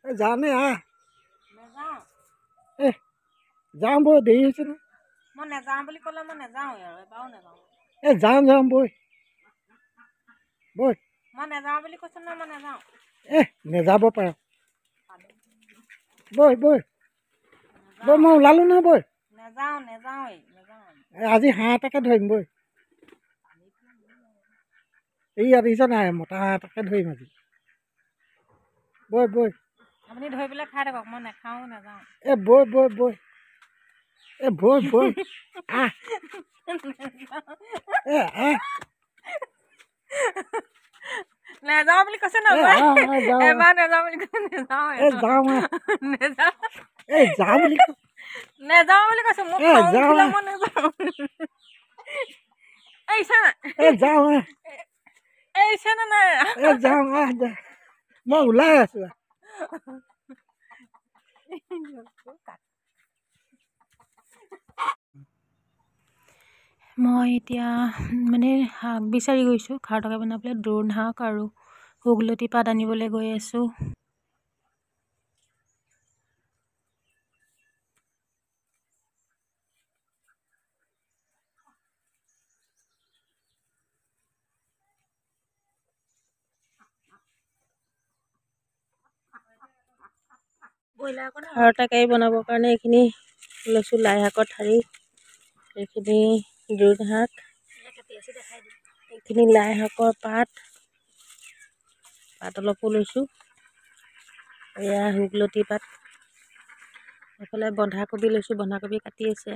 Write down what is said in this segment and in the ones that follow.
জানে যাম বৈ দেৰি হৈছে ন মই নেযাওঁ বুলি ক'লে মই নেযাওঁৱে আৰু এবাৰো নেযাওঁ যাম বৈ বৈ মই নেযাওঁ বুলি কৈছোঁ নহয় মই নেযাওঁ নেযাব পাৰ বৈ বৈ বৈ মই ওলালোঁ নহয় বৈ নেযাওঁৱেই আজি হাঁহ এটাকে ধৰিম বৈ এই দেখিছ নাই মতা হাঁহ এটাকে ধৰিম আজি বৈ বৈ আপুনি ধৰি পেলাই খাই থাকক মই নেখাওঁ নেযাওঁ বৈ বৈ বৈ বৈ বৈ আহ আহ নেযাওঁ বুলি কৈছে নহয় এবাৰ নেযাওঁ বুলি কৈছে নেযাওঁ যাওঁ বুলি নেযাওঁ বুলি কৈছে মোক মই নেযাওঁ যাওঁ এইছেনে নাই যাওঁ মই ওলাই আছো মই এতিয়া মানে শাক বিচাৰি গৈছোঁ খাৰ তৰকাৰী বনাবলৈ দ্ৰোণ শাক আৰু শুকলতি পাত আনিবলৈ গৈ আছোঁ খাৰ তৰকাৰী বনাবৰ কাৰণে এইখিনি লৈছোঁ লাই শাকৰ ঠাৰি এইখিনি দ্ৰোণ শাক এইখিনি লাই শাকৰ পাত অলপো লৈছোঁ এয়া শুকলতি পাত এইফালে বন্ধাকবি লৈছোঁ বন্ধাকবি কাটি আছে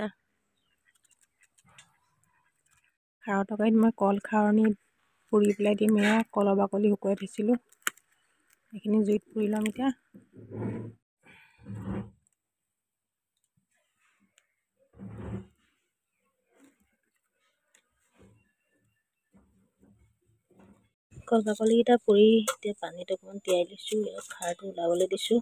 খাৰৰ তৰকাৰীত মই কল খাৰণি পুৰি পেলাই দিম এয়া কলৰ বাকলি শুকুৱাই থৈছিলোঁ এইখিনি জুইত পুৰি ল'ম এতিয়া কল বাকলিকেইটা পুৰি এতিয়া পানীত অকণমান তিয়াই দিছোঁ খাৰটো ওলাবলৈ দিছোঁ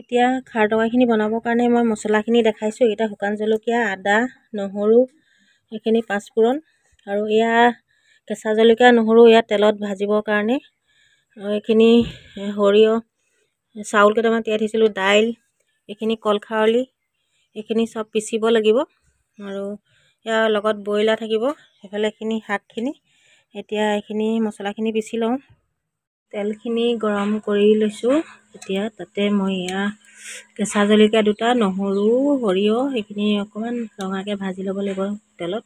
এতিয়া খাৰ তৰকাৰীখিনি বনাবৰ কাৰণে মই মছলাখিনি দেখাইছোঁ এইকেইটা শুকান জলকীয়া আদা নহৰু এইখিনি পাঁচফোৰণ আৰু এয়া কেঁচা জলকীয়া নহৰু ইয়াত তেলত ভাজিবৰ কাৰণে আৰু এইখিনি সৰিয়হ চাউল কেইটামান তিয়াই থৈছিলোঁ দাইল এইখিনি কল খাৰলি এইখিনি চব পিচিব লাগিব আৰু ইয়াৰ লগত ব্ৰইলাৰ থাকিব সেইফালে এইখিনি শাকখিনি এতিয়া এইখিনি মছলাখিনি পিচি লওঁ তেলখিনি গৰম কৰি লৈছোঁ এতিয়া তাতে মই এয়া কেঁচা জলকীয়া দুটা নহৰু সৰিয়হ এইখিনি অকণমান ৰঙাকৈ ভাজি ল'ব লাগিব তেলত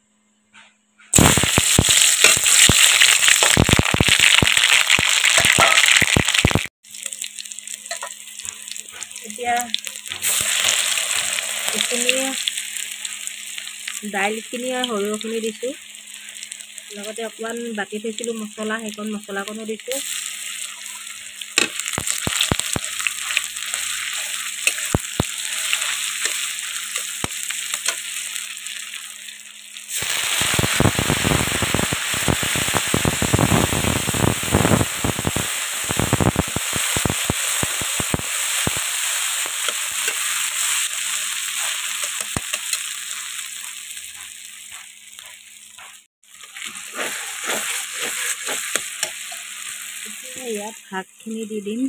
এতিয়া এইখিনি দাইলখিনি আৰু সৰিয়হখিনি দিছোঁ লগতে অকণমান বাটি থৈছিলোঁ মছলা সেইকণ মছলাকণো দিছোঁ ইয়াত শাকখিনি দি দিম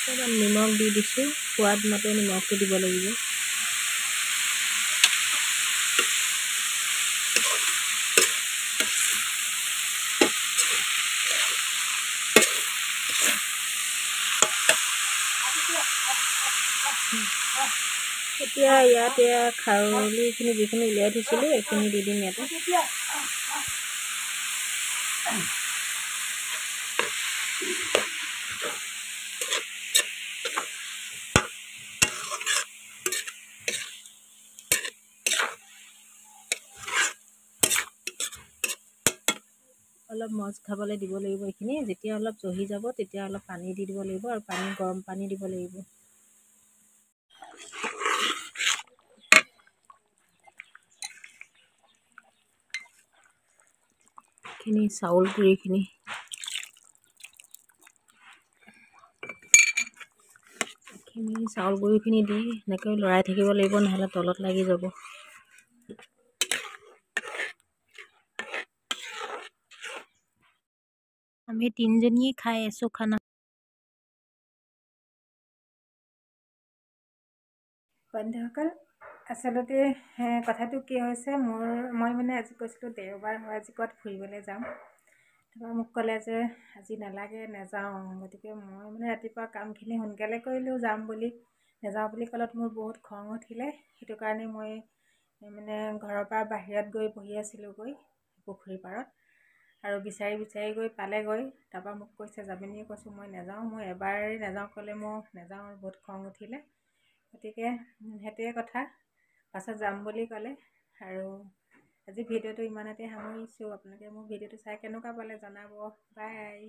অকণমান নিমখ দি দিছোঁ সোৱাদ মতে নিমখটো দিব লাগিব এতিয়া ইয়াতে খাৰলিখিনি যিখিনি উলিয়াই থৈছিলোঁ এইখিনি দি দিম ইয়াতে অলপ মজ খাবলৈ দিব লাগিব। এইখিনি যেতিয়া অলপ জহি যাব তেতিয়া অলপ পানী দি দিব লাগিব আৰু গৰম পানী দিব লাগিব। এইখিনি চাউল গুড়িখিনি চাউল গুড়িখিনি দি এনেকৈ লৰাই থাকিব লাগিব, নহ'লে তলত লাগি যাব। আমি তিনিজনীয়ে খাই আছোঁ খানা। বন্ধুসকল, আচলতে কথাটো কি হৈছে, মই মানে আজি কৈছিলোঁ দেওবাৰ হয়, আজি ক'ত ফুৰিবলৈ যাম। তাৰপৰা মোক ক'লে যে আজি নাযাওঁ। গতিকে মই মানে ৰাতিপুৱা কামখিনি সোনকালে কৰিলোঁ, যাম বুলি। নাযাওঁ বুলি ক'লত মোৰ বহুত খং উঠিলে। সেইটো কাৰণে মই মানে ঘৰৰ পৰা বাহিৰত গৈ বহি আছিলোঁগৈ পুখুৰী পাৰত, আৰু বিচাৰি গৈ পালেগৈ। তাৰপৰা মোক কৈছে যাবিনি? কৈছোঁ মই নাযাওঁ, মই এবাৰেই নাযাওঁ ক'লে মই নাযাওঁ, আৰু বহুত খং উঠিলে। গতিকে সেইটোৱে কথা, পাছত যাম বুলি ক'লে। আৰু আজি ভিডিঅ'টো ইমানতে সামৰিছোঁ। আপোনালোকে মোৰ ভিডিঅ'টো চাই কেনেকুৱা পালে জনাব। বাই।